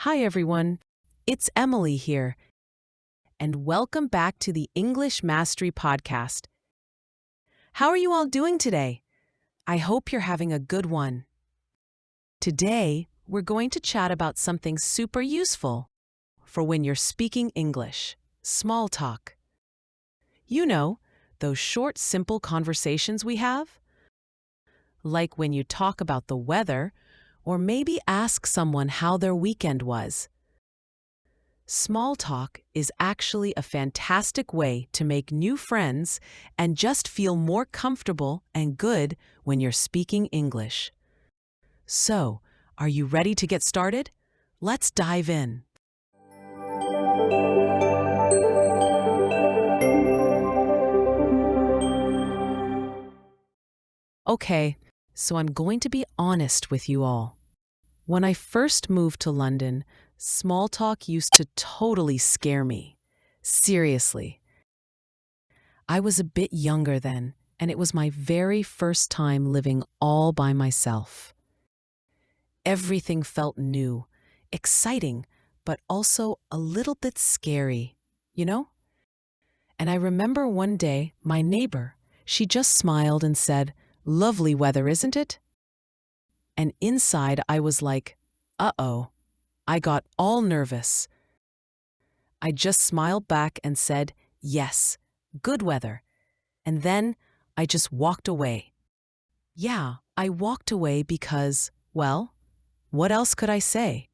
Hi everyone, it's Emily here, and welcome back to the English Mastery Podcast. How are you all doing today? I hope you're having a good one. Today, we're going to chat about something super useful for when you're speaking English, small talk. You know, those short, simple conversations we have? Like when you talk about the weather, or maybe ask someone how their weekend was. Small talk is actually a fantastic way to make new friends and just feel more comfortable and good when you're speaking English. So, are you ready to get started? Let's dive in. Okay, so I'm going to be honest with you all. When I first moved to London, small talk used to totally scare me. Seriously. I was a bit younger then, and it was my very first time living all by myself. Everything felt new, exciting, but also a little bit scary, you know? And I remember one day, my neighbor, she just smiled and said, "Lovely weather, isn't it?" And inside I was like, uh-oh. I got all nervous. I just smiled back and said, "Yes, good weather." And then I just walked away. Yeah, I walked away because, well, what else could I say?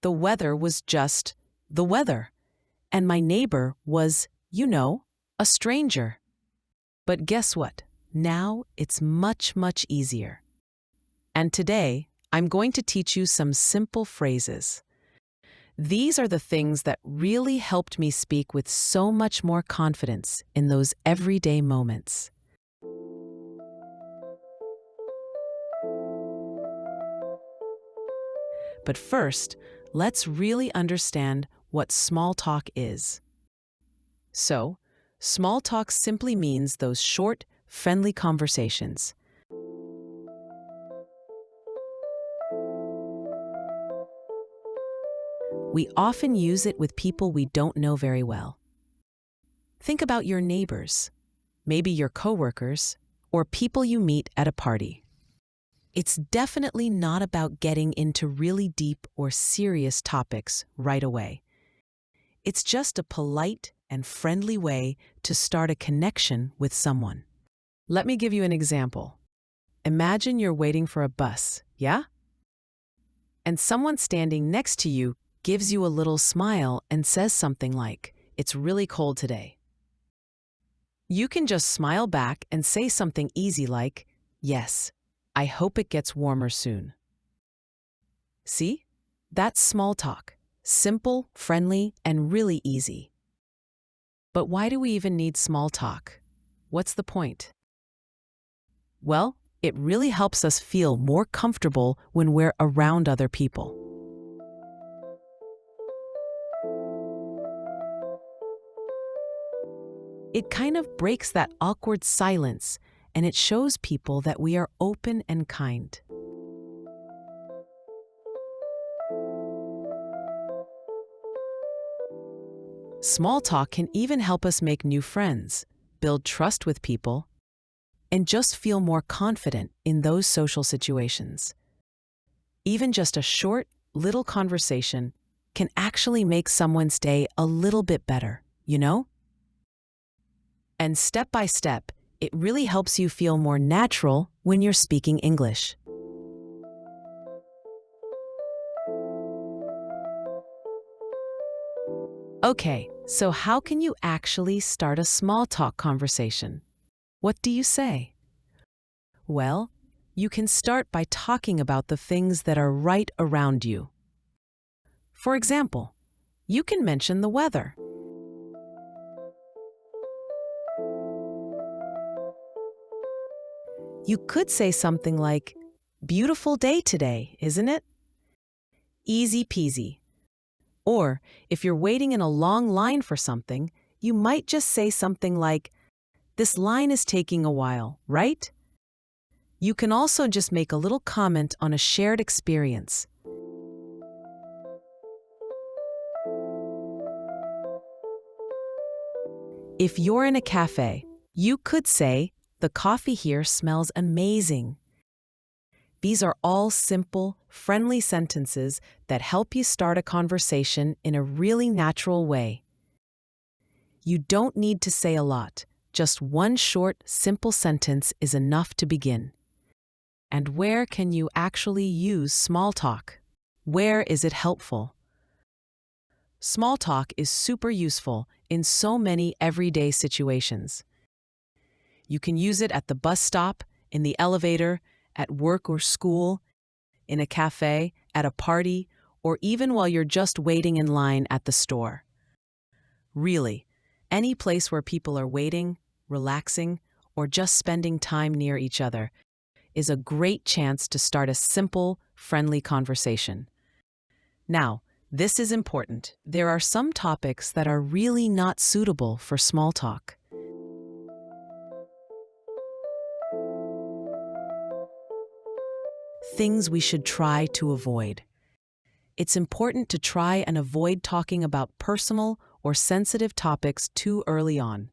The weather was just the weather, and my neighbor was, a stranger. But guess what? Now it's much, much easier. And today, I'm going to teach you some simple phrases. These are the things that really helped me speak with so much more confidence in those everyday moments. But first, let's really understand what small talk is. So, small talk simply means those short, friendly conversations. We often use it with people we don't know very well. Think about your neighbors, maybe your coworkers, or people you meet at a party. It's definitely not about getting into really deep or serious topics right away. It's just a polite and friendly way to start a connection with someone. Let me give you an example. Imagine you're waiting for a bus, yeah? And someone standing next to you gives you a little smile and says something like, "It's really cold today." You can just smile back and say something easy like, "Yes, I hope it gets warmer soon." See? That's small talk. Simple, friendly, and really easy. But why do we even need small talk? What's the point? Well, it really helps us feel more comfortable when we're around other people. It kind of breaks that awkward silence, and it shows people that we are open and kind. Small talk can even help us make new friends, build trust with people, and just feel more confident in those social situations. Even just a short, little conversation can actually make someone's day a little bit better, you know? And step by step, it really helps you feel more natural when you're speaking English. Okay, so how can you actually start a small talk conversation? What do you say? Well, you can start by talking about the things that are right around you. For example, you can mention the weather. You could say something like, "Beautiful day today, isn't it?" Easy peasy. Or if you're waiting in a long line for something, you might just say something like, "This line is taking a while, right?" You can also just make a little comment on a shared experience. If you're in a cafe, you could say, "The coffee here smells amazing." These are all simple, friendly sentences that help you start a conversation in a really natural way. You don't need to say a lot. Just one short, simple sentence is enough to begin. And where can you actually use small talk? Where is it helpful? Small talk is super useful in so many everyday situations. You can use it at the bus stop, in the elevator, at work or school, in a cafe, at a party, or even while you're just waiting in line at the store. Really, any place where people are waiting, relaxing, or just spending time near each other is a great chance to start a simple, friendly conversation. Now, this is important. There are some topics that are really not suitable for small talk. Things we should try to avoid. It's important to try and avoid talking about personal or sensitive topics too early on.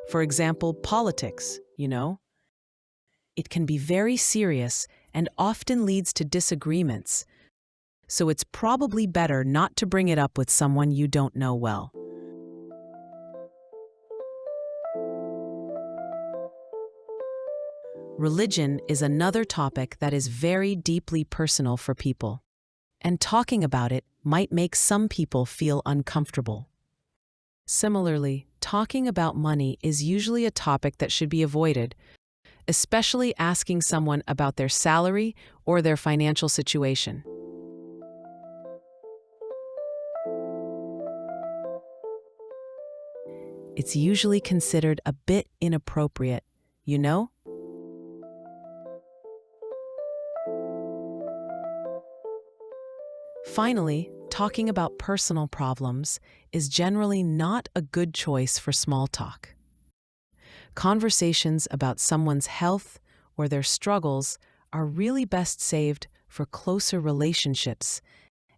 For example, politics, It can be very serious and often leads to disagreements, so it's probably better not to bring it up with someone you don't know well. Religion is another topic that is very deeply personal for people, and talking about it might make some people feel uncomfortable. Similarly, talking about money is usually a topic that should be avoided, especially asking someone about their salary or their financial situation. It's usually considered a bit inappropriate, you know? Finally, talking about personal problems is generally not a good choice for small talk. Conversations about someone's health or their struggles are really best saved for closer relationships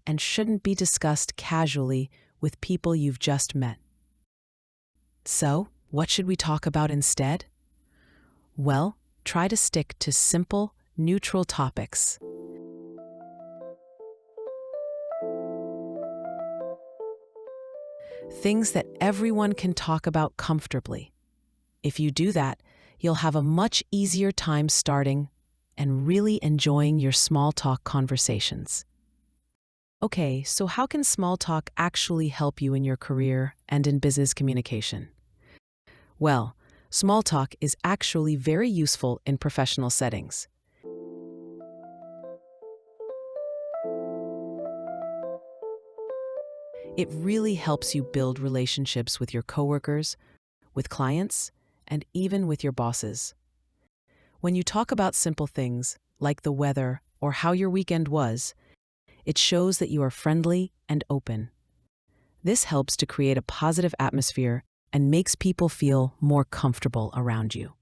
and shouldn't be discussed casually with people you've just met. So, what should we talk about instead? Well, try to stick to simple, neutral topics. Things that everyone can talk about comfortably. If you do that, you'll have a much easier time starting and really enjoying your small talk conversations. Okay, so how can small talk actually help you in your career and in business communication? Well, small talk is actually very useful in professional settings. It really helps you build relationships with your coworkers, with clients, and even with your bosses. When you talk about simple things, like the weather or how your weekend was, it shows that you are friendly and open. This helps to create a positive atmosphere and makes people feel more comfortable around you.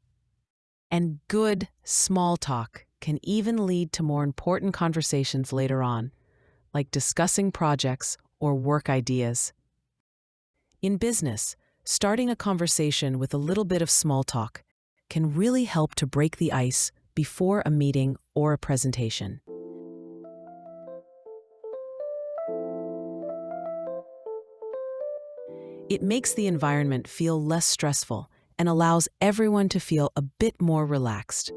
And good small talk can even lead to more important conversations later on, like discussing projects or work ideas. In business, starting a conversation with a little bit of small talk can really help to break the ice before a meeting or a presentation. It makes the environment feel less stressful and allows everyone to feel a bit more relaxed.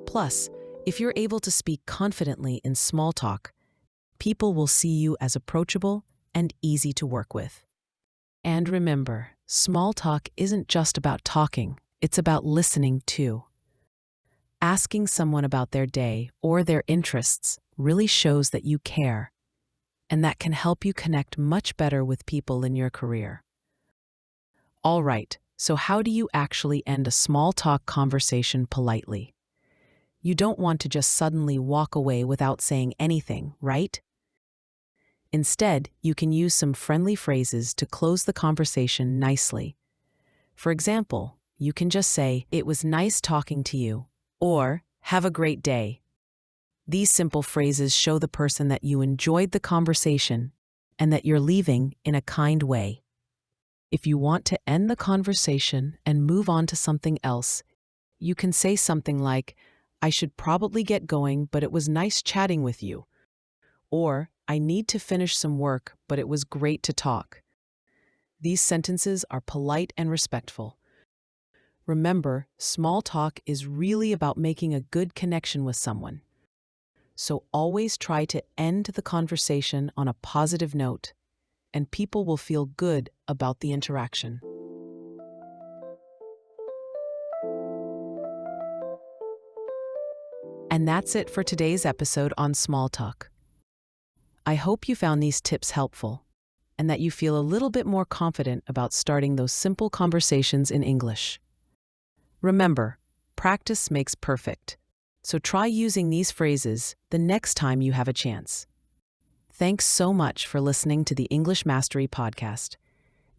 Plus, if you're able to speak confidently in small talk, people will see you as approachable and easy to work with. And remember, small talk isn't just about talking, it's about listening too. Asking someone about their day or their interests really shows that you care, and that can help you connect much better with people in your career. All right, so how do you actually end a small talk conversation politely? You don't want to just suddenly walk away without saying anything, right? Instead, you can use some friendly phrases to close the conversation nicely. For example, you can just say, "It was nice talking to you," or have a great day. These simple phrases show the person that you enjoyed the conversation and that you're leaving in a kind way. If you want to end the conversation and move on to something else, you can say something like, I should probably get going, but it was nice chatting with you. Or, I need to finish some work, but it was great to talk. These sentences are polite and respectful. Remember, small talk is really about making a good connection with someone. So always try to end the conversation on a positive note, and people will feel good about the interaction. And that's it for today's episode on Small Talk. I hope you found these tips helpful and that you feel a little bit more confident about starting those simple conversations in English. Remember, practice makes perfect, so try using these phrases the next time you have a chance. Thanks so much for listening to the English Mastery Podcast.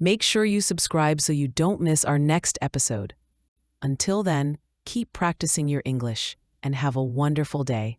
Make sure you subscribe so you don't miss our next episode. Until then, keep practicing your English and have a wonderful day.